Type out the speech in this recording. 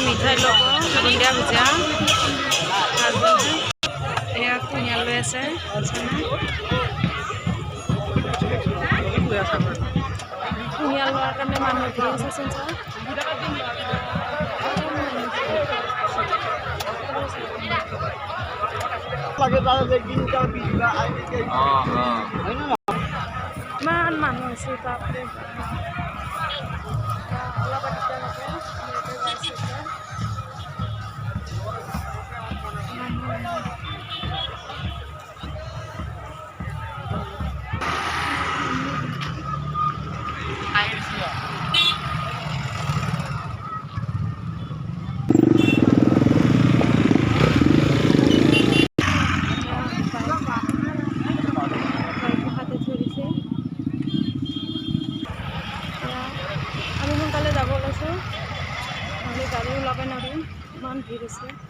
মিঠাই ল'ব বুন্দিয়া ভুজিয়া এয়া কুঁহিয়াৰ লৈ আছে কুঁহিয়াৰ লোৱাৰ কাৰণে মানুহ ভিৰ আছে চোন ইমান মানুহ আছে তাতে অলপ আমি সোনকালে যাব ওলাইছোঁ নহ'লে গাড়ী ওলাব নোৱাৰিম ইমান ভিৰ আছে